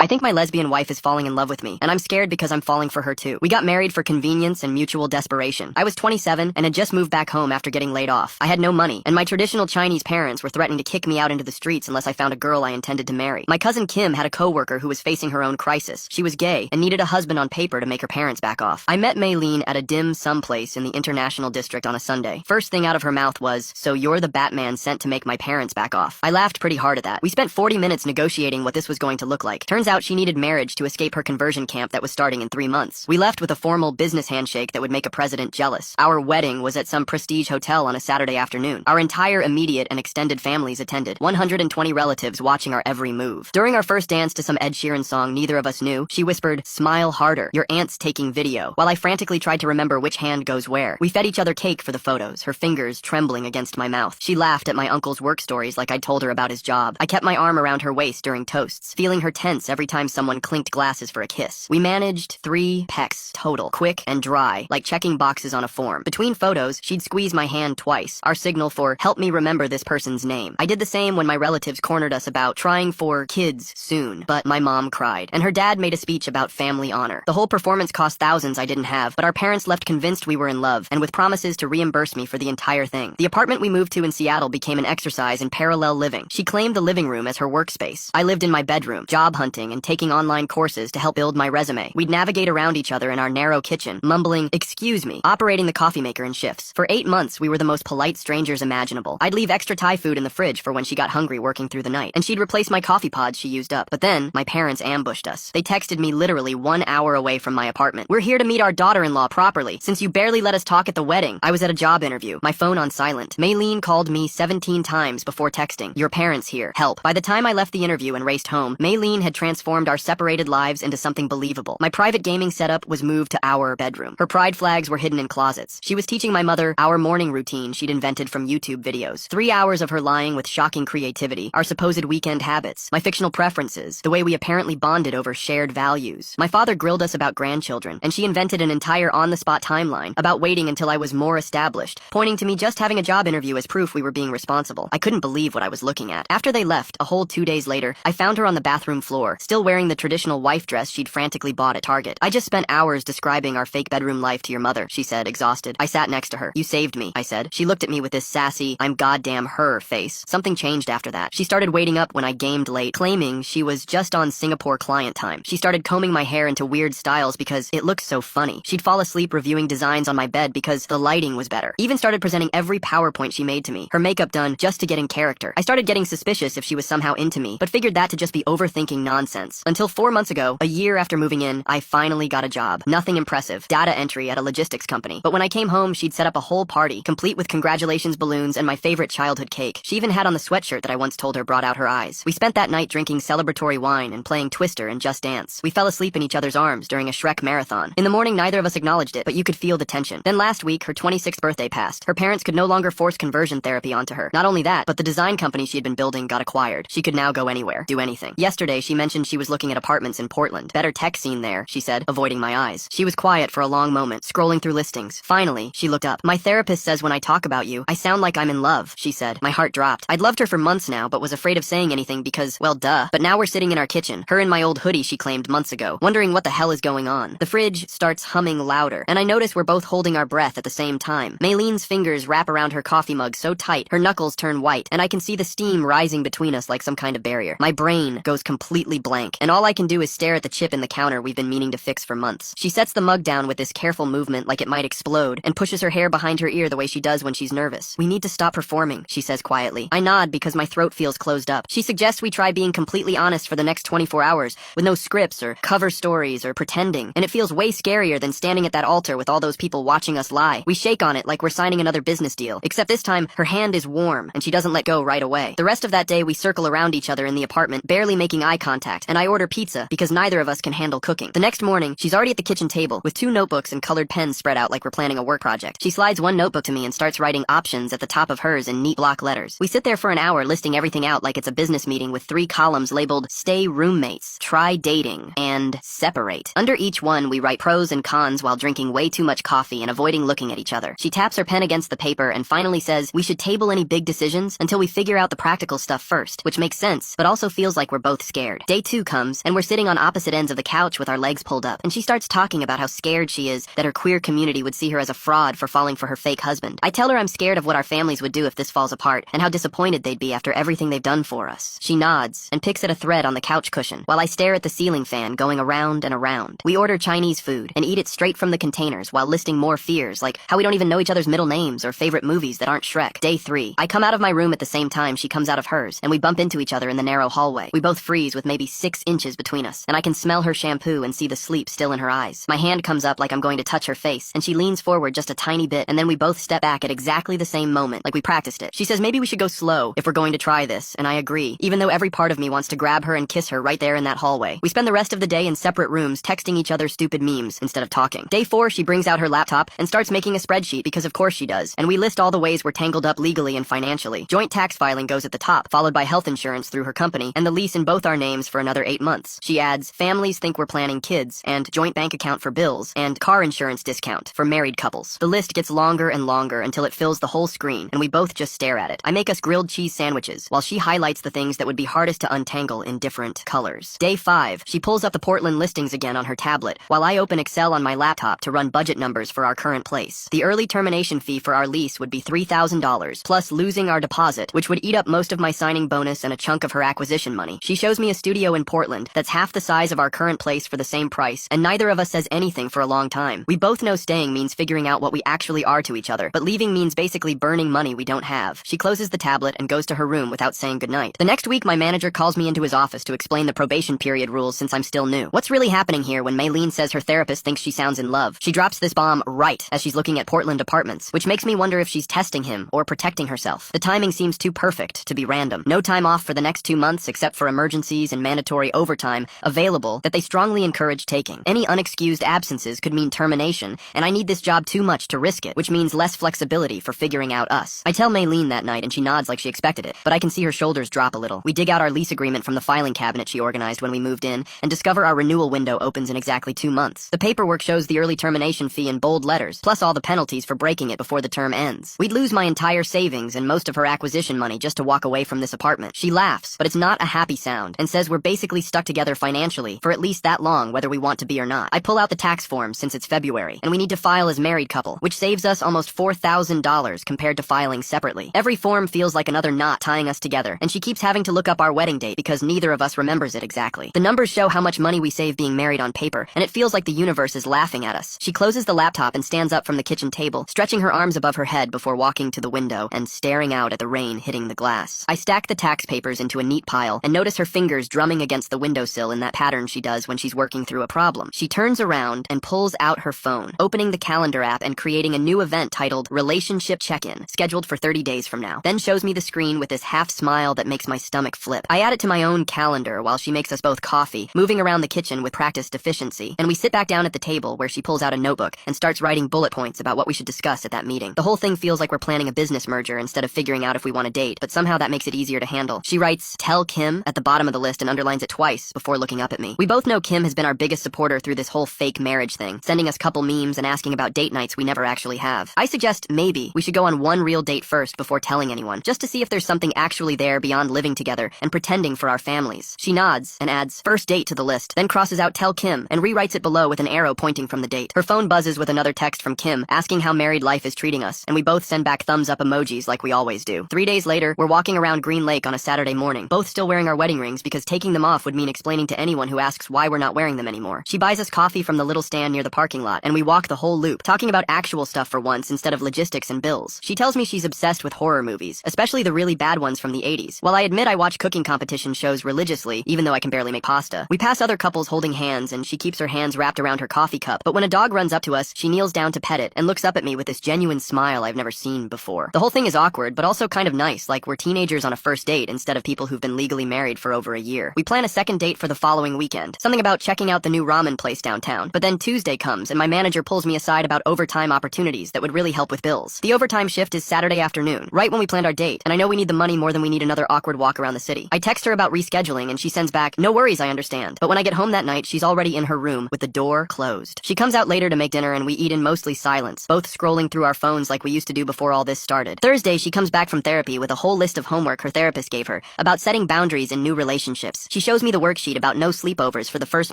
I think my lesbian wife is falling in love with me, and I'm scared because I'm falling for her too. We got married for convenience and mutual desperation. I was 27 and had just moved back home after getting laid off. I had no money, and my traditional Chinese parents were threatening to kick me out into the streets unless I found a girl I intended to marry. My cousin Kim had a coworker who was facing her own crisis. She was gay and needed a husband on paper to make her parents back off. I met Maylene at a dim sum place in the International District on a Sunday. First thing out of her mouth was, "So you're the Batman sent to make my parents back off." I laughed pretty hard at that. We spent 40 minutes negotiating what this was going to look like. Turns out she needed marriage to escape her conversion camp that was starting in 3 months. We left with a formal business handshake that would make a president jealous. Our wedding was at some prestige hotel on a Saturday afternoon. Our entire immediate and extended families attended, 120 relatives watching our every move. During our first dance to some Ed Sheeran song neither of us knew, she whispered, "Smile harder, your aunt's taking video," while I frantically tried to remember which hand goes where. We fed each other cake for the photos, her fingers trembling against my mouth. She laughed at my uncle's work stories like I'd told her about his job. I kept my arm around her waist during toasts, feeling her tense every time someone clinked glasses for a kiss. We managed 3 pecks total, quick and dry, like checking boxes on a form. Between photos, she'd squeeze my hand twice, our signal for, "Help me remember this person's name." I did the same when my relatives cornered us about trying for kids soon, but my mom cried, and her dad made a speech about family honor. The whole performance cost thousands I didn't have, but our parents left convinced we were in love, and with promises to reimburse me for the entire thing. The apartment we moved to in Seattle became an exercise in parallel living. She claimed the living room as her workspace. I lived in my bedroom, job hunting and taking online courses to help build my resume. We'd navigate around each other in our narrow kitchen, mumbling, "Excuse me," operating the coffee maker in shifts. For 8 months, we were the most polite strangers imaginable. I'd leave extra Thai food in the fridge for when she got hungry working through the night, and she'd replace my coffee pods she used up. But then, my parents ambushed us. They texted me literally 1 hour away from my apartment. "We're here to meet our daughter-in-law properly, since you barely let us talk at the wedding." I was at a job interview, my phone on silent. Maylene called me 17 times before texting, "Your parents here, help." By the time I left the interview and raced home, Maylene had transformed our separated lives into something believable. My private gaming setup was moved to our bedroom. Her pride flags were hidden in closets. She was teaching my mother our morning routine she'd invented from YouTube videos. 3 hours of her lying with shocking creativity, our supposed weekend habits, my fictional preferences, the way we apparently bonded over shared values. My father grilled us about grandchildren, and she invented an entire on-the-spot timeline about waiting until I was more established, pointing to me just having a job interview as proof we were being responsible. I couldn't believe what I was looking at. After they left, a whole 2 days later, I found her on the bathroom floor, still wearing the traditional wife dress she'd frantically bought at Target. "I just spent hours describing our fake bedroom life to your mother," she said, exhausted. I sat next to her. "You saved me," I said. She looked at me with this sassy, "I'm goddamn her" face. Something changed after that. She started waiting up when I gamed late, claiming she was just on Singapore client time. She started combing my hair into weird styles because it looked so funny. She'd fall asleep reviewing designs on my bed because the lighting was better. Even started presenting every PowerPoint she made to me, her makeup done just to get in character. I started getting suspicious if she was somehow into me, but figured that to just be overthinking nonsense. Until 4 months ago, a year after moving in, I finally got a job. Nothing impressive, data entry at a logistics company. But when I came home, she'd set up a whole party, complete with congratulations balloons and my favorite childhood cake. She even had on the sweatshirt that I once told her brought out her eyes. We spent that night drinking celebratory wine and playing Twister and Just Dance. We fell asleep in each other's arms during a Shrek marathon. In the morning, neither of us acknowledged it, but you could feel the tension. Then last week, her 26th birthday passed. Her parents could no longer force conversion therapy onto her. Not only that, but the design company she had been building got acquired. She could now go anywhere, do anything. Yesterday, she mentioned she was looking at apartments in Portland. "Better tech scene there," she said, avoiding my eyes. She was quiet for a long moment, scrolling through listings. Finally, she looked up. "My therapist says when I talk about you, I sound like I'm in love," she said. My heart dropped. I'd loved her for months now, but was afraid of saying anything because, well, duh. But now we're sitting in our kitchen, her in my old hoodie she claimed months ago, wondering what the hell is going on. The fridge starts humming louder, and I notice we're both holding our breath at the same time. Maylene's fingers wrap around her coffee mug so tight, her knuckles turn white, and I can see the steam rising between us like some kind of barrier. My brain goes completely blank, and all I can do is stare at the chip in the counter we've been meaning to fix for months. She sets the mug down with this careful movement like it might explode, and pushes her hair behind her ear the way she does when she's nervous. "We need to stop performing," she says quietly. I nod because my throat feels closed up. She suggests we try being completely honest for the next 24 hours, with no scripts or cover stories or pretending, and it feels way scarier than standing at that altar with all those people watching us lie. We shake on it like we're signing another business deal, except this time her hand is warm, and she doesn't let go right away. The rest of that day we circle around each other in the apartment, barely making eye contact, and I order pizza because neither of us can handle cooking. The next morning, she's already at the kitchen table with 2 notebooks and colored pens spread out like we're planning a work project. She slides one notebook to me and starts writing options at the top of hers in neat block letters. We sit there for an hour listing everything out like it's a business meeting with 3 columns labeled "Stay roommates," "Try dating," and "Separate." Under each one, we write pros and cons while drinking way too much coffee and avoiding looking at each other. She taps her pen against the paper and finally says we should table any big decisions until we figure out the practical stuff first, which makes sense, but also feels like we're both scared. Day 2 2 comes, and we're sitting on opposite ends of the couch with our legs pulled up, and she starts talking about how scared she is that her queer community would see her as a fraud for falling for her fake husband. I tell her I'm scared of what our families would do if this falls apart, and how disappointed they'd be after everything they've done for us. She nods, and picks at a thread on the couch cushion, while I stare at the ceiling fan going around and around. We order Chinese food, and eat it straight from the containers, while listing more fears, like how we don't even know each other's middle names or favorite movies that aren't Shrek. Day 3. I come out of my room at the same time she comes out of hers, and we bump into each other in the narrow hallway. We both freeze with maybe 6 inches between us, and I can smell her shampoo and see the sleep still in her eyes. My hand comes up like I'm going to touch her face, and she leans forward just a tiny bit, and then we both step back at exactly the same moment, like we practiced it. She says maybe we should go slow if we're going to try this, and I agree, even though every part of me wants to grab her and kiss her right there in that hallway. We spend the rest of the day in separate rooms texting each other stupid memes instead of talking. Day 4, she brings out her laptop and starts making a spreadsheet because of course she does, and we list all the ways we're tangled up legally and financially. Joint tax filing goes at the top, followed by health insurance through her company, and the lease in both our names for another 8 months. She adds, families think we're planning kids, and joint bank account for bills, and car insurance discount for married couples. The list gets longer and longer until it fills the whole screen, and we both just stare at it. I make us grilled cheese sandwiches, while she highlights the things that would be hardest to untangle in different colors. Day 5, she pulls up the Portland listings again on her tablet, while I open Excel on my laptop to run budget numbers for our current place. The early termination fee for our lease would be $3,000, plus losing our deposit, which would eat up most of my signing bonus and a chunk of her acquisition money. She shows me a studio in Portland that's half the size of our current place for the same price, and neither of us says anything for a long time. We both know staying means figuring out what we actually are to each other, but leaving means basically burning money we don't have. She closes the tablet and goes to her room without saying goodnight. The next week, my manager calls me into his office to explain the probation period rules since I'm still new. What's really happening here when Maylene says her therapist thinks she sounds in love? She drops this bomb right as she's looking at Portland apartments, which makes me wonder if she's testing him or protecting herself. The timing seems too perfect to be random. No time off for the next 2 months except for emergencies and mandatory overtime available that they strongly encourage taking. Any unexcused absences could mean termination, and I need this job too much to risk it, which means less flexibility for figuring out us. I tell Maylene that night and she nods like she expected it, but I can see her shoulders drop a little. We dig out our lease agreement from the filing cabinet she organized when we moved in and discover our renewal window opens in exactly 2 months. The paperwork shows the early termination fee in bold letters, plus all the penalties for breaking it before the term ends. We'd lose my entire savings and most of her acquisition money just to walk away from this apartment. She laughs, but it's not a happy sound, and says we're basically stuck together financially for at least that long whether we want to be or not. I pull out the tax forms since it's February, and we need to file as married couple, which saves us almost $4,000 compared to filing separately. Every form feels like another knot tying us together, and she keeps having to look up our wedding date because neither of us remembers it exactly. The numbers show how much money we save being married on paper, and it feels like the universe is laughing at us. She closes the laptop and stands up from the kitchen table, stretching her arms above her head before walking to the window and staring out at the rain hitting the glass. I stack the tax papers into a neat pile and notice her fingers drumming against the windowsill in that pattern she does when she's working through a problem. She turns around and pulls out her phone, opening the calendar app and creating a new event titled Relationship Check-In, scheduled for 30 days from now. Then shows me the screen with this half smile that makes my stomach flip. I add it to my own calendar while she makes us both coffee, moving around the kitchen with practiced efficiency, and we sit back down at the table where she pulls out a notebook and starts writing bullet points about what we should discuss at that meeting. The whole thing feels like we're planning a business merger instead of figuring out if we want to date, but somehow that makes it easier to handle. She writes, "Tell Kim" at the bottom of the list and underlines it twice before looking up at me. We both know Kim has been our biggest supporter through this whole fake marriage thing, sending us couple memes and asking about date nights we never actually have. I suggest maybe we should go on one real date first before telling anyone, just to see if there's something actually there beyond living together and pretending for our families. She nods and adds first date to the list, then crosses out "Tell Kim" and rewrites it below with an arrow pointing from the date. Her phone buzzes with another text from Kim asking how married life is treating us, and we both send back thumbs up emojis like we always do. 3 days later, we're walking around Green Lake on a Saturday morning, both still wearing our wedding rings because taking them off would mean explaining to anyone who asks why we're not wearing them anymore. She buys us coffee from the little stand near the parking lot, and we walk the whole loop, talking about actual stuff for once instead of logistics and bills. She tells me she's obsessed with horror movies, especially the really bad ones from the 80s. While I admit I watch cooking competition shows religiously, even though I can barely make pasta. We pass other couples holding hands, and she keeps her hands wrapped around her coffee cup, but when a dog runs up to us, she kneels down to pet it and looks up at me with this genuine smile I've never seen before. The whole thing is awkward, but also kind of nice, like we're teenagers on a first date instead of people who've been legally married for over a year. We plan a second date for the following weekend, something about checking out the new ramen place downtown, but then Tuesday comes and my manager pulls me aside about overtime opportunities that would really help with bills. The overtime shift is Saturday afternoon, right when we planned our date, and I know we need the money more than we need another awkward walk around the city. I text her about rescheduling and she sends back, "No worries, I understand." But when I get home that night, she's already in her room with the door closed. She comes out later to make dinner and we eat in mostly silence, both scrolling through our phones like we used to do before all this started. Thursday, she comes back from therapy with a whole list of homework her therapist gave her about setting boundaries in new relationships. She shows me the worksheet about no sleepovers for the first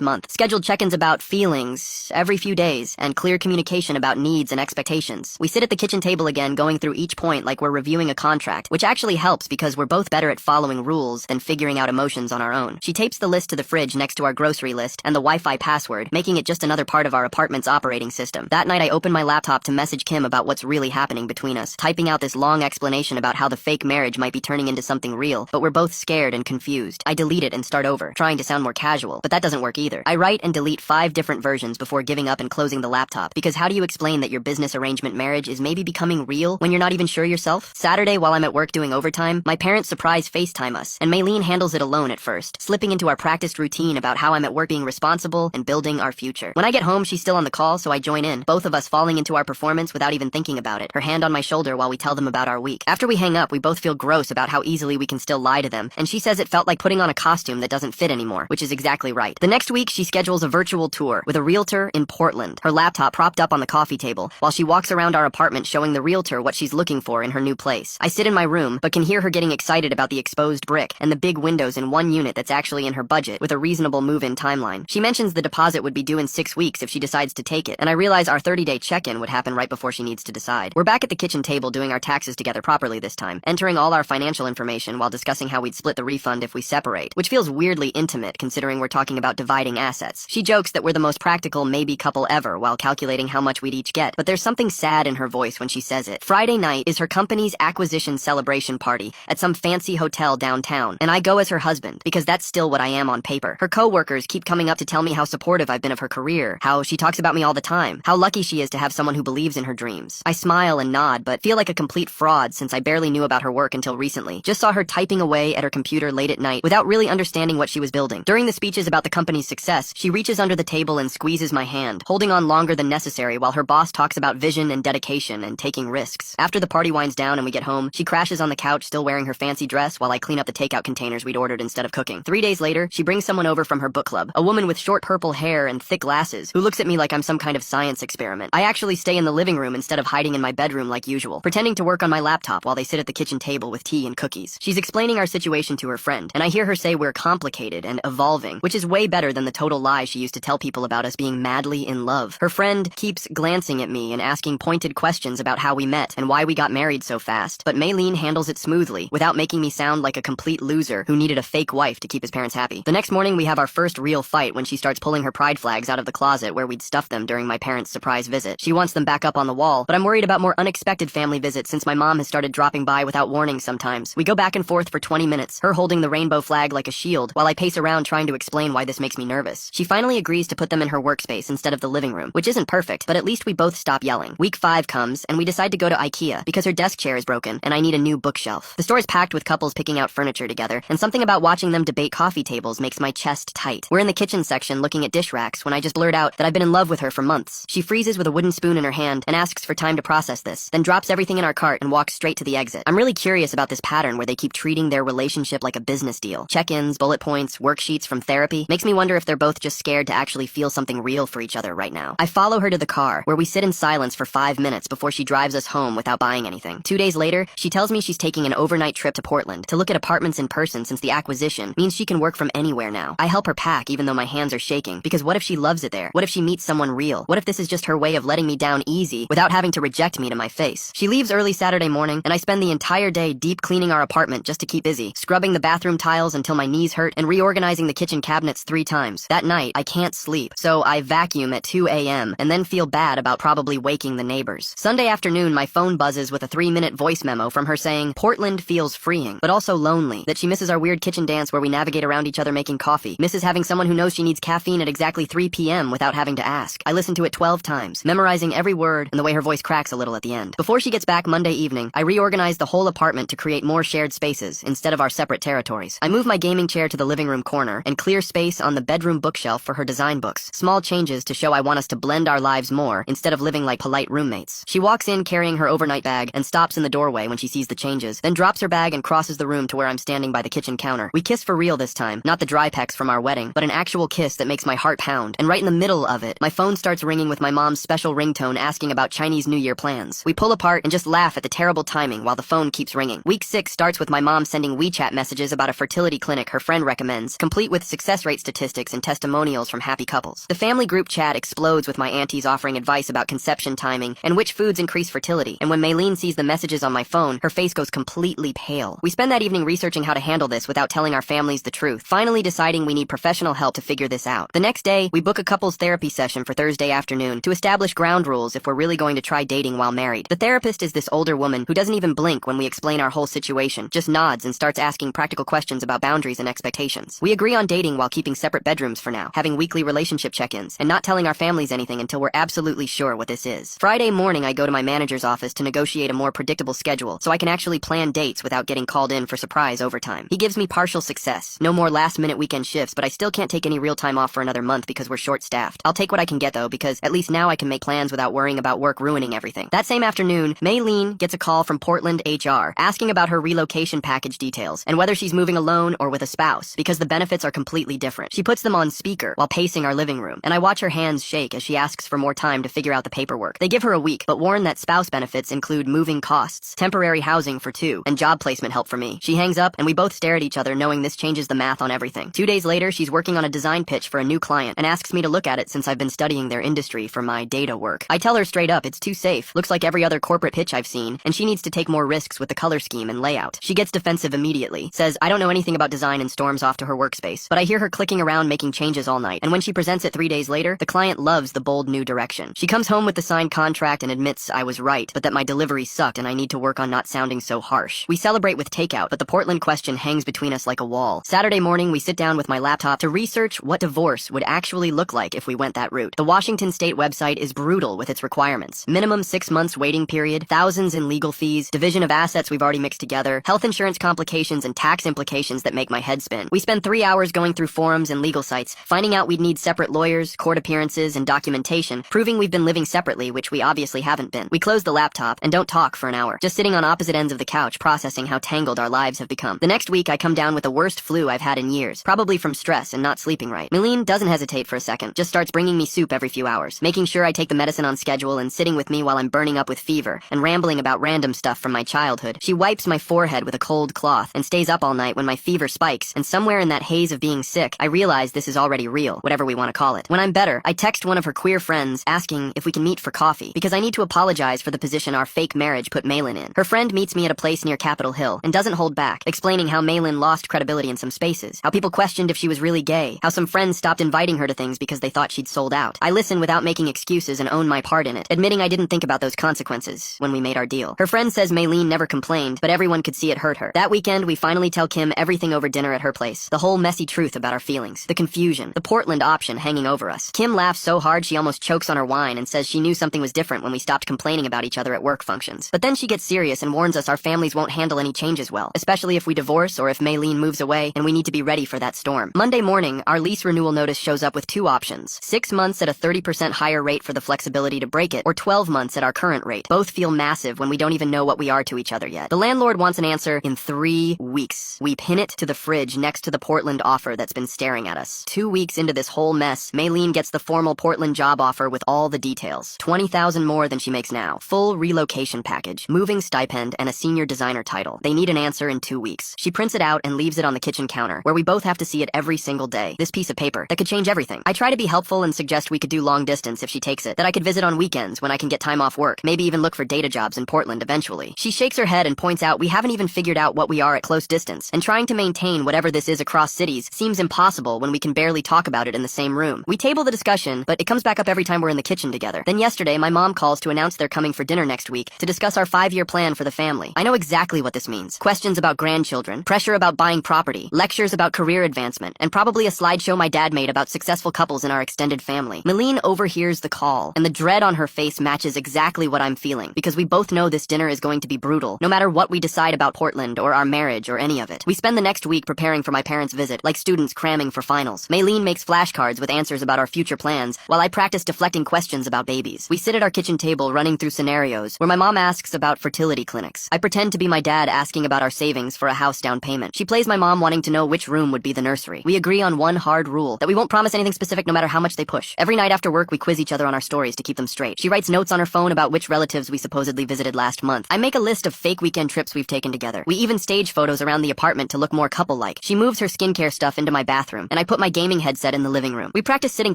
month, scheduled check-ins about feelings every few days, and clear communication about needs and expectations. We sit at the kitchen table again, going through each point like we're reviewing a contract, which actually helps because we're both better at following rules than figuring out emotions on our own. She tapes the list to the fridge next to our grocery list and the Wi-Fi password, making it just another part of our apartment's operating system. That night I open my laptop to message Kim about what's really happening between us, typing out this long explanation about how the fake marriage might be turning into something real, but we're both scared and confused. I delete it and start over, trying to sound more casual, but that doesn't work either. I write and delete 5 different versions before giving up and closing the laptop, because how do you explain that your business arrangement marriage is maybe becoming real when you're not even sure yourself? Saturday, while I'm at work doing overtime, my parents surprise FaceTime us, and Maylene handles it alone at first, slipping into our practiced routine about how I'm at work being responsible and building our future. When I get home, she's still on the call, so I join in, both of us falling into our performance without even thinking about it, her hand on my shoulder while we tell them about our week. After we hang up, we both feel gross about how easily we can still lie to them, and she says it felt like putting on a costume that doesn't fit anymore, which is exactly right. The next week, she schedules a virtual tour with a realtor in Portland, her laptop propped up on the coffee table, while she walks around our apartment showing the realtor what she's looking for in her new place. I sit in my room, but can hear her getting excited about the exposed brick and the big windows in one unit that's actually in her budget with a reasonable move-in timeline. She mentions the deposit would be due in 6 weeks if she decides to take it, and I realize our 30-day check-in would happen right before she needs to decide. We're back at the kitchen table doing our taxes together properly this time, entering all our financial information while discussing how we'd split the refund if we separate, which feels weirdly intimate considering we're talking about dividing assets. She jokes that we're the most practical maybe couple ever while calculating how much we'd each get, but there's something sad in her voice when she says it. Friday night is her company's acquisition celebration party at some fancy hotel downtown, and I go as her husband because that's still what I am on paper. Her co-workers keep coming up to tell me how supportive I've been of her career, how she talks about me all the time, how lucky she is to have someone who believes in her dreams. I smile and nod, but feel like a complete fraud since I barely knew about her work until recently. Just saw her typing away at her computer late at night without really understanding what she was building. During the speeches about the company's success, she reaches under the table and squeezes my hand, holding on longer than necessary while her boss talks about vision and dedication and taking risks. After the party winds down and we get home, she crashes on the couch still wearing her fancy dress while I clean up the takeout containers we'd ordered instead of cooking. 3 days later, she brings someone over from her book club, a woman with short purple hair and thick glasses, who looks at me like I'm some kind of science experiment. I actually stay in the living room instead of hiding in my bedroom like usual, pretending to work on my laptop while they sit at the kitchen table with tea and cookies. She's explaining our situation to her friend, and I hear her say we're complicated and evolving, which is way better than the total lie she used to tell people about us being madly in love. Her friend keeps glancing at me and asking pointed questions about how we met and why we got married so fast, but Maylene handles it smoothly, without making me sound like a complete loser who needed a fake wife to keep his parents happy. The next morning, we have our first real fight when she starts pulling her pride flags out of the closet where we'd stuffed them during my parents' surprise visit. She wants them back up on the wall, but I'm worried about more unexpected family visits since my mom has started dropping by without warning sometimes. We go back and forth for 20 minutes, her holding the rainbow flag like a shield, while I pace around trying to explain why this makes me nervous. She finally agrees to put them in her workspace instead of the living room, which isn't perfect, but at least we both stop yelling. Week 5 comes, and we decide to go to IKEA because her desk chair is broken, and I need a new bookshelf. The store is packed with couples picking out furniture together, and something about watching them debate coffee tables makes my chest tight. We're in the kitchen section looking at dish racks when I just blurt out that I've been in love with her for months. She freezes with a wooden spoon in her hand and asks for time to process this, then drops everything in our cart and walks straight to the exit. I'm really curious about this pattern where they keep treating their relationship like a business deal. Check-ins, bullet points, worksheets from therapy. Makes me wonder if they're both just scared to actually feel something real for each other right now. I follow her to the car, where we sit in silence for 5 minutes before she drives us home without buying anything. 2 days later, she tells me she's taking an overnight trip to Portland to look at apartments in person since the acquisition means she can work from anywhere now. I help her pack even though my hands are shaking, because what if she loves it there? What if she meets someone real? What if this is just her way of letting me down easy without having to reject me to my face? She leaves early Saturday morning, and I spend the entire day deep cleaning our apartment just to keep busy, scrubbing the bathroom tiles until my knees hurt and reorganizing the kitchen cabinets 3 times. That night, I can't sleep, so I vacuum at 2 a.m. and then feel bad about probably waking the neighbors. Sunday afternoon, my phone buzzes with a 3-minute voice memo from her saying, Portland feels freeing, but also lonely, that she misses our weird kitchen dance where we navigate around each other making coffee, misses having someone who knows she needs caffeine at exactly 3 p.m. without having to ask. I listen to it 12 times, memorizing every word and the way her voice cracks a little at the end. Before she gets back Monday evening, I reorganize the whole apartment to create more shared spaces instead of our separate territories. I move my gaming chair to the living room corner and clear space on the bedroom bookshelf for her design books. Small changes to show I want us to blend our lives more instead of living like polite roommates. She walks in carrying her overnight bag and stops in the doorway when she sees the changes, then drops her bag and crosses the room to where I'm standing by the kitchen counter. We kiss for real this time, not the dry pecs from our wedding, but an actual kiss that makes my heart pound. And right in the middle of it, my phone starts ringing with my mom's special ringtone asking about Chinese New Year plans. We pull apart and just laugh at the terrible timing while the phone keeps ringing. Week 6 starts with my mom sending WeChat messages about a fertility clinic her friend friend recommends, complete with success rate statistics and testimonials from happy couples. The family group chat explodes with my aunties offering advice about conception timing and which foods increase fertility. And when Maylene sees the messages on my phone, her face goes completely pale. We spend that evening researching how to handle this without telling our families the truth, finally deciding we need professional help to figure this out. The next day, we book a couples therapy session for Thursday afternoon to establish ground rules if we're really going to try dating while married. The therapist is this older woman who doesn't even blink when we explain our whole situation, just nods and starts asking practical questions about boundaries and expectations. We agree on dating while keeping separate bedrooms for now, having weekly relationship check-ins, and not telling our families anything until we're absolutely sure what this is. Friday morning, I go to my manager's office to negotiate a more predictable schedule so I can actually plan dates without getting called in for surprise overtime. He gives me partial success. No more last-minute weekend shifts, but I still can't take any real time off for another month because we're short-staffed. I'll take what I can get though, because at least now I can make plans without worrying about work ruining everything. That same afternoon, Maylene gets a call from Portland HR asking about her relocation package details and whether she's moving alone or with a spouse, because the benefits are completely different. She puts them on speaker while pacing our living room, and I watch her hands shake as she asks for more time to figure out the paperwork. They give her a week, but warn that spouse benefits include moving costs, temporary housing for two, and job placement help for me. She hangs up, and we both stare at each other knowing this changes the math on everything. 2 days later, she's working on a design pitch for a new client and asks me to look at it since I've been studying their industry for my data work. I tell her straight up it's too safe, looks like every other corporate pitch I've seen, and she needs to take more risks with the color scheme and layout. She gets defensive immediately, says I don't know anything about design, and storms off to her workspace. But I hear her clicking around making changes all night, and when she presents it 3 days later, the client loves the bold new direction. She comes home with the signed contract and admits I was right, but that my delivery sucked and I need to work on not sounding so harsh. We celebrate with takeout, but the Portland question hangs between us like a wall. Saturday morning, we sit down with my laptop to research what divorce would actually look like if we went that route. The Washington State website is brutal with its requirements. Minimum 6 months waiting period, thousands in legal fees, division of assets we've already mixed together, health insurance complications, and tax implications that make my head spin. We spend 3 hours going through forums and legal sites, finding out we'd need separate lawyers, court appearances, and documentation, proving we've been living separately, which we obviously haven't been. We close the laptop and don't talk for an hour, just sitting on opposite ends of the couch processing how tangled our lives have become. The next week, I come down with the worst flu I've had in years, probably from stress and not sleeping right. Maylene doesn't hesitate for a second, just starts bringing me soup every few hours, making sure I take the medicine on schedule and sitting with me while I'm burning up with fever and rambling about random stuff from my childhood. She wipes my forehead with a cold cloth and stays up all night when my fever spikes, and somewhere in that haze of being sick, I realize this is already real, whatever we want to call it. When I'm better, I text one of her queer friends asking if we can meet for coffee, because I need to apologize for the position our fake marriage put Maylin in. Her friend meets me at a place near Capitol Hill and doesn't hold back, explaining how Maylin lost credibility in some spaces, how people questioned if she was really gay, how some friends stopped inviting her to things because they thought she'd sold out. I listen without making excuses and own my part in it, admitting I didn't think about those consequences when we made our deal. Her friend says Maylene never complained, but everyone could see it hurt her. That weekend, we finally tell Kim everything over dinner at her place, the whole messy truth about our feelings, the confusion, the Portland option hanging over us. Kim laughs so hard she almost chokes on her wine and says she knew something was different when we stopped complaining about each other at work functions. But then she gets serious and warns us our families won't handle any changes well, especially if we divorce or if Maylene moves away, and we need to be ready for that storm. Monday morning, our lease renewal notice shows up with 2 options: 6 months at a 30% higher rate for the flexibility to break it, or 12 months at our current rate. Both feel massive when we don't even know what we are to each other yet. The landlord wants an answer in 3 weeks. We pin it to the fridge next to the Portland offer that's been staring at us. 2 weeks into this whole mess, Maylene gets the formal Portland job offer with all the details. $20,000 more than she makes now. Full relocation package, moving stipend, and a senior designer title. They need an answer in 2 weeks. She prints it out and leaves it on the kitchen counter, where we both have to see it every single day. This piece of paper that could change everything. I try to be helpful and suggest we could do long distance if she takes it, that I could visit on weekends when I can get time off work, maybe even look for data jobs in Portland eventually. She shakes her head and points out we haven't even figured out what we are at close distance, and trying to maintain whatever this is across cities seems impossible when we can barely talk about it in the same room. We table the discussion, but it comes back up every time we're in the kitchen together. Then yesterday, my mom calls to announce they're coming for dinner next week to discuss our 5-year plan for the family. I know exactly what this means. Questions about grandchildren, pressure about buying property, lectures about career advancement, and probably a slideshow my dad made about successful couples in our extended family. Maylene overhears the call, and the dread on her face matches exactly what I'm feeling, because we both know this dinner is going to be brutal, no matter what we decide about Portland or our marriage or any of it. We spend the next week preparing for my parents' visit, like students cramming for finals. Maylene makes flashcards with answers about our future plans, while I practice deflecting questions about babies. We sit at our kitchen table running through scenarios, where my mom asks about fertility clinics. I pretend to be my dad asking about our savings for a house down payment. She plays my mom wanting to know which room would be the nursery. We agree on one hard rule, that we won't promise anything specific no matter how much they push. Every night after work, we quiz each other on our stories to keep them straight. She writes notes on her phone about which relatives we supposedly visited last month. I make a list of fake weekend trips we've taken together. We even stage photos around the apartment to look more couple-like, She moves her skincare stuff into my bathroom, and I put my gaming headset in the living room. We practice sitting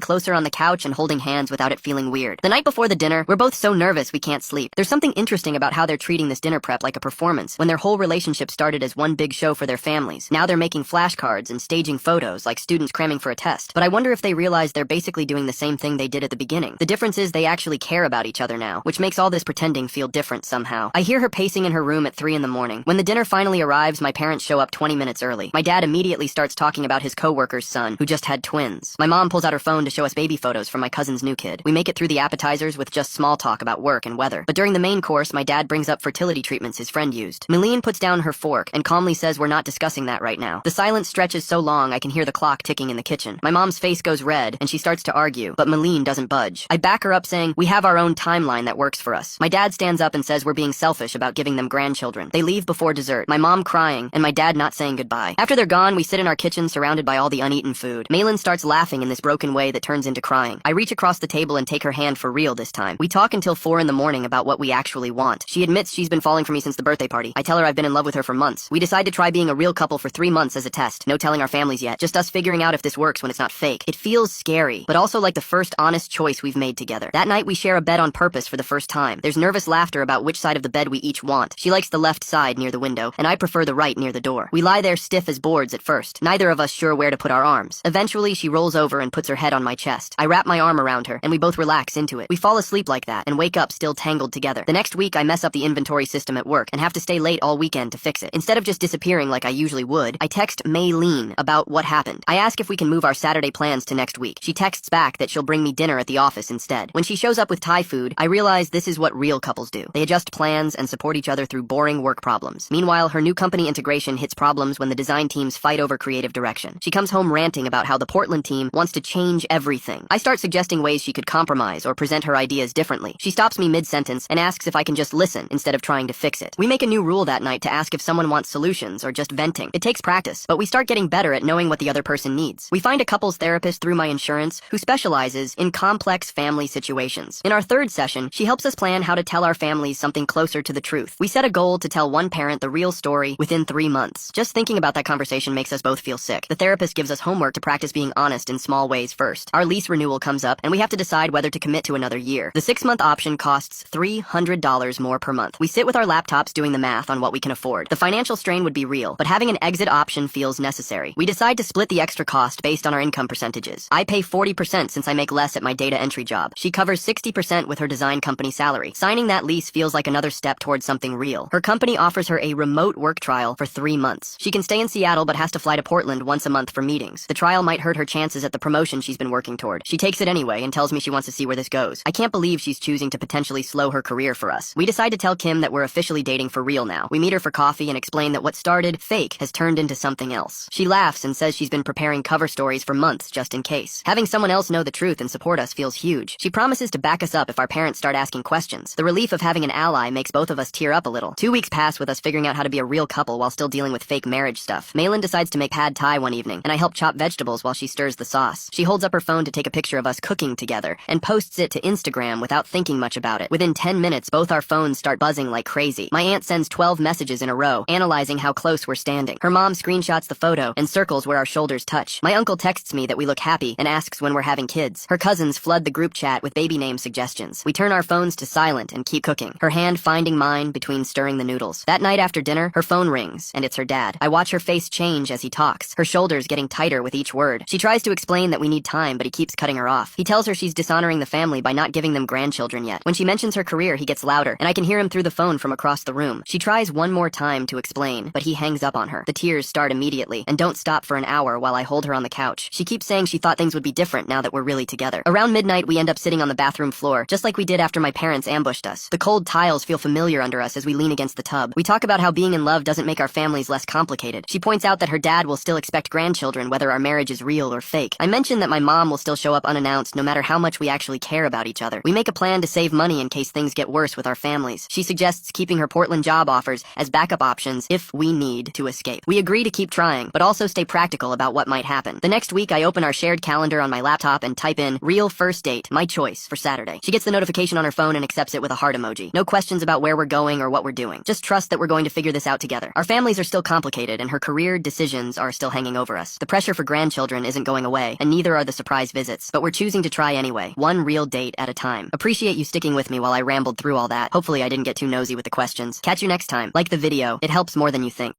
closer on the couch and holding hands without it feeling weird. The night before the dinner, we're both so nervous we can't sleep. There's something interesting about how they're treating this dinner prep like a performance, when their whole relationship started as one big show for their families. Now they're making flashcards and staging photos like students cramming for a test. But I wonder if they realize they're basically doing the same thing they did at the beginning. The difference is they actually care about each other now, which makes all this pretending feel different somehow. I hear her pacing in her room at 3 in the morning. When the dinner finally arrives, my parents show up 20 minutes early. My dad immediately starts talking about his coworker's son, who just had twins. My mom pulls out her phone to show us baby photos from my cousin's new kid. We make it through the appetizers with just small talk about work and weather. But during the main course, my dad brings up fertility treatments his friend used. Meline puts down her fork and calmly says we're not discussing that right now. The silence stretches so long I can hear the clock ticking in the kitchen. My mom's face goes red and she starts to argue, but Meline doesn't budge. I back her up saying, we have our own timeline that works for us. My dad stands up and says we're being selfish about giving them grandchildren. They leave before dessert, my mom crying and my dad not saying goodbye. After they're gone, we sit in our kitchen surrounded by all the uneaten food. Malin starts laughing in this broken way that turns into crying. I reach across the table and take her hand for real this time. We talk until 4 in the morning about what we actually want. She admits she's been falling for me since the birthday party. I tell her I've been in love with her for months. We decide to try being a real couple for 3 months as a test. No telling our families yet. Just us figuring out if this works when it's not fake. It feels scary, but also like the first honest choice we've made together. That night we share a bed on purpose for the first time. There's nervous laughter about which side of the bed we each want. She likes the left side near the window, and I prefer the right near the door. We lie there stiff as boards at first, neither of us sure where to put our arms. Eventually she rolls over and puts her head on my chest. I wrap my arm around her, and we both relax into it. We fall asleep like that, and wake up still tangled together. The next week I mess up the inventory system at work, and have to stay late all weekend to fix it. Instead of just disappearing like I usually would, I text Maylene about what happened. I ask if we can move our Saturday plans to next week. She texts back that she'll bring me dinner at the office instead. When she shows up with Thai food, I realize this is what real couples do. They adjust plans and support each other through boring work problems. Meanwhile, her new company integration hits problems when the design teams fight over creative direction. She comes home ranting about how the Portland team wants to change everything. I start suggesting ways she could compromise or present her ideas differently. She stops me mid-sentence and asks if I can just listen instead of trying to fix it. We make a new rule that night to ask if someone wants solutions or just venting. It takes practice, but we start getting better at knowing what the other person needs. We find a couples therapist through my insurance who specializes in complex family situations. In our 3rd session, she helps us plan how to tell our families something closer to the truth. We set a goal to tell one parent the real story within 3 months. Just thinking about that conversation makes us both feel sick. The therapist gives us homework to practice being honest in small ways first. Our lease renewal comes up, and we have to decide whether to commit to another year. The 6-month option costs $300 more per month. We sit with our laptops doing the math on what we can afford. The financial strain would be real, but having an exit option feels necessary. We decide to split the extra cost based on our income percentages. I pay 40% since I make less at my data entry job. She covers 60% with her design company salary. Signing that lease feels like another step towards something real. Her company offers her a remote work trial for 3 months. She can stay in Seattle but has to fly to Portland once a month for meetings. The trial might hurt her chances at the promotion she's been working toward. She takes it anyway and tells me she wants to see where this goes. I can't believe she's choosing to potentially slow her career for us. We decide to tell Kim that we're officially dating for real now. We meet her for coffee and explain that what started fake has turned into something else. She laughs and says she's been preparing cover stories for months just in case. Having someone else know the truth and support us feels huge. She promises to back us up if our parents start asking questions. The relief of having an ally makes both of us tear up a little. 2 weeks pass with us figuring out how to be a real couple while still dealing with fake marriage stuff. Malin decides to make pad thai one evening, and I help chop vegetables while she stirs the sauce. She holds up her phone to take a picture of us cooking together and posts it to Instagram without thinking much about it. Within 10 minutes, both our phones start buzzing like crazy. My aunt sends 12 messages in a row, analyzing how close we're standing. Her mom screenshots the photo and circles where our shoulders touch. My uncle texts me that we look happy and asks when we're having kids. Her cousins flood the group chat with baby name suggestions. We turn our phones to silent and keep cooking, her hand finding mine between stirring the noodles. That night after dinner, her phone rings, and it's her dad. I watch her face change as he talks, her shoulders getting tighter with each word. She tries to explain that we need time, but he keeps cutting her off. He tells her she's dishonoring the family by not giving them grandchildren yet. When she mentions her career, he gets louder, and I can hear him through the phone from across the room. She tries one more time to explain, but he hangs up on her. The tears start immediately, and don't stop for an hour while I hold her on the couch. She keeps saying she thought things would be different now that we're really together. Around midnight, we end up sitting on the bathroom floor, just like we did after my parents ambushed us. The cold tiles feel familiar under us as we lean against the tub. We talk about how being in love doesn't make our families less complicated. She points out that her dad will still expect grandchildren whether our marriage is real or fake. I mention that my mom will still show up unannounced no matter how much we actually care about each other. We make a plan to save money in case things get worse with our families. She suggests keeping her Portland job offers as backup options if we need to escape. We agree to keep trying, but also stay practical about what might happen. The next week, I open our shared calendar on my laptop and type in real first date, my choice, for Saturday. She gets the notification on her phone and accepts it with a heart emoji. No questions about where we're going or what we're doing. Just trust that we're going to figure this out together. Our families are still complicated, and her career weird decisions are still hanging over us. The pressure for grandchildren isn't going away, and neither are the surprise visits, but we're choosing to try anyway, one real date at a time. Appreciate you sticking with me while I rambled through all that. Hopefully I didn't get too nosy with the questions. Catch you next time. Like the video, it helps more than you think.